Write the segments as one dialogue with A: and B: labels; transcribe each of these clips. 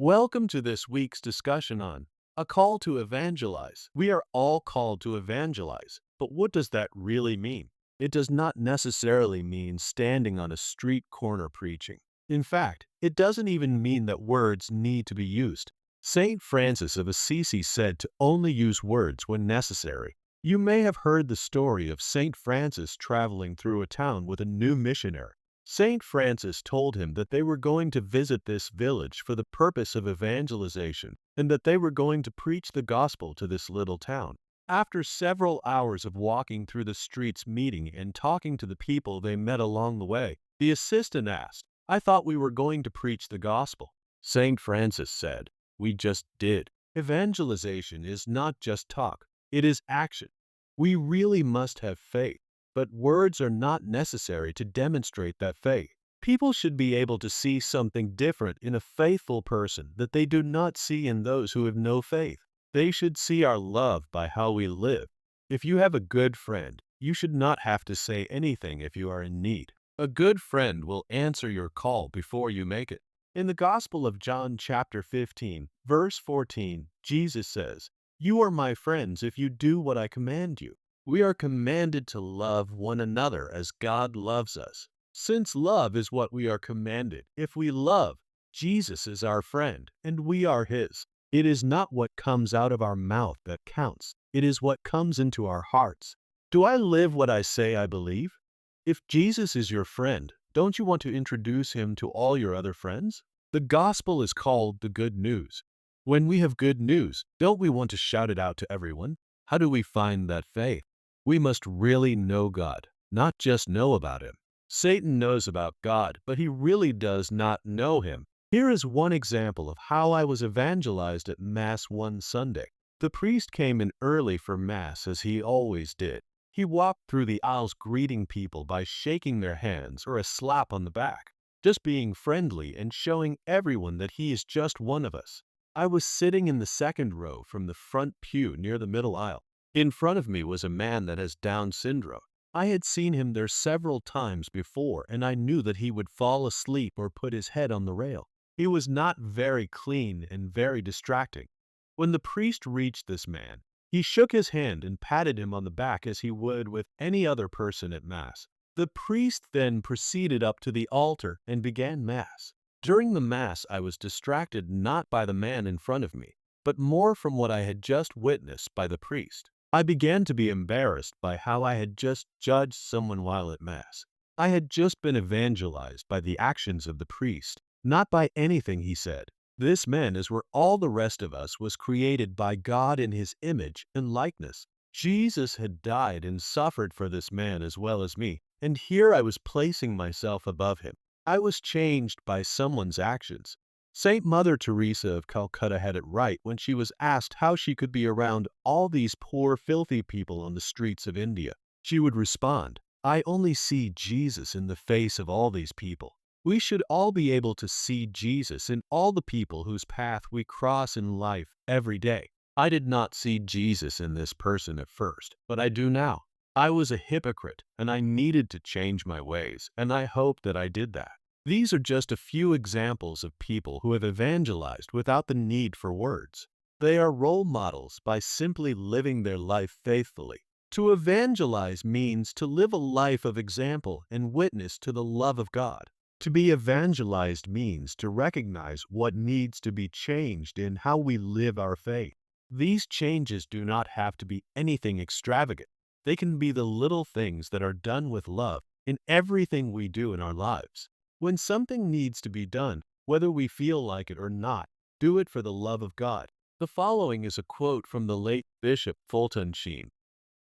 A: Welcome to this week's discussion on a call to evangelize. We are all called to evangelize, but what does that really mean? It does not necessarily mean standing on a street corner preaching. In fact, it doesn't even mean that words need to be used. Saint Francis of Assisi said to only use words when necessary. You may have heard the story of Saint Francis traveling through a town with a new missionary. Saint Francis told him that they were going to visit this village for the purpose of evangelization and that they were going to preach the gospel to this little town. After several hours of walking through the streets meeting and talking to the people they met along the way, the assistant asked, "I thought we were going to preach the gospel." Saint Francis said, "We just did." Evangelization is not just talk, it is action. We really must have faith. But words are not necessary to demonstrate that faith. People should be able to see something different in a faithful person that they do not see in those who have no faith. They should see our love by how we live. If you have a good friend, you should not have to say anything if you are in need. A good friend will answer your call before you make it. In the Gospel of John chapter 15, verse 14, Jesus says, "You are my friends if you do what I command you." We are commanded to love one another as God loves us. Since love is what we are commanded, if we love, Jesus is our friend, and we are His. It is not what comes out of our mouth that counts. It is what comes into our hearts. Do I live what I say I believe? If Jesus is your friend, don't you want to introduce Him to all your other friends? The gospel is called the good news. When we have good news, don't we want to shout it out to everyone? How do we find that faith? We must really know God, not just know about Him. Satan knows about God, but he really does not know Him. Here is one example of how I was evangelized at Mass one Sunday. The priest came in early for Mass as he always did. He walked through the aisles greeting people by shaking their hands or a slap on the back, just being friendly and showing everyone that he is just one of us. I was sitting in the second row from the front pew near the middle aisle. In front of me was a man that has Down syndrome. I had seen him there several times before, and I knew that he would fall asleep or put his head on the rail. He was not very clean and very distracting. When the priest reached this man, he shook his hand and patted him on the back as he would with any other person at Mass. The priest then proceeded up to the altar and began Mass. During the Mass, I was distracted not by the man in front of me, but more from what I had just witnessed by the priest. I began to be embarrassed by how I had just judged someone while at Mass. I had just been evangelized by the actions of the priest, not by anything he said. This man, as were all the rest of us, was created by God in His image and likeness. Jesus had died and suffered for this man as well as me, and here I was placing myself above him. I was changed by someone's actions. Saint Mother Teresa of Calcutta had it right when she was asked how she could be around all these poor, filthy people on the streets of India. She would respond, "I only see Jesus in the face of all these people." We should all be able to see Jesus in all the people whose path we cross in life every day. I did not see Jesus in this person at first, but I do now. I was a hypocrite, and I needed to change my ways, and I hope that I did that. These are just a few examples of people who have evangelized without the need for words. They are role models by simply living their life faithfully. To evangelize means to live a life of example and witness to the love of God. To be evangelized means to recognize what needs to be changed in how we live our faith. These changes do not have to be anything extravagant. They can be the little things that are done with love in everything we do in our lives. When something needs to be done, whether we feel like it or not, do it for the love of God. The following is a quote from the late Bishop Fulton Sheen.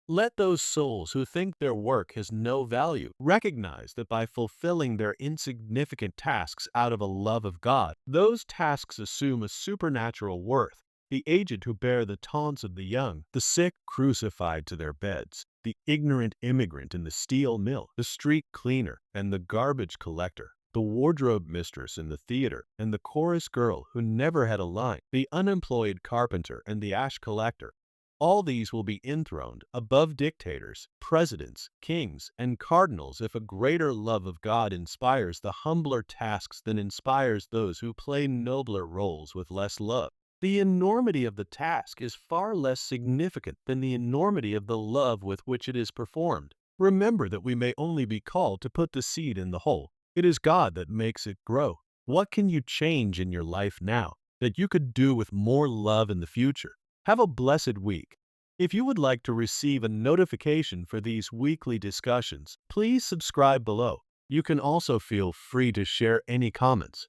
A: Let those souls who think their work has no value recognize that by fulfilling their insignificant tasks out of a love of God, those tasks assume a supernatural worth. The aged who bear the taunts of the young, the sick crucified to their beds, the ignorant immigrant in the steel mill, the street cleaner and the garbage collector, the wardrobe mistress in the theater and the chorus girl who never had a line, the unemployed carpenter and the ash collector. All these will be enthroned above dictators, presidents, kings, and cardinals if a greater love of God inspires the humbler tasks than inspires those who play nobler roles with less love. The enormity of the task is far less significant than the enormity of the love with which it is performed. Remember that we may only be called to put the seed in the hole. It is God that makes it grow. What can you change in your life now that you could do with more love in the future? Have a blessed week. If you would like to receive a notification for these weekly discussions, please subscribe below. You can also feel free to share any comments.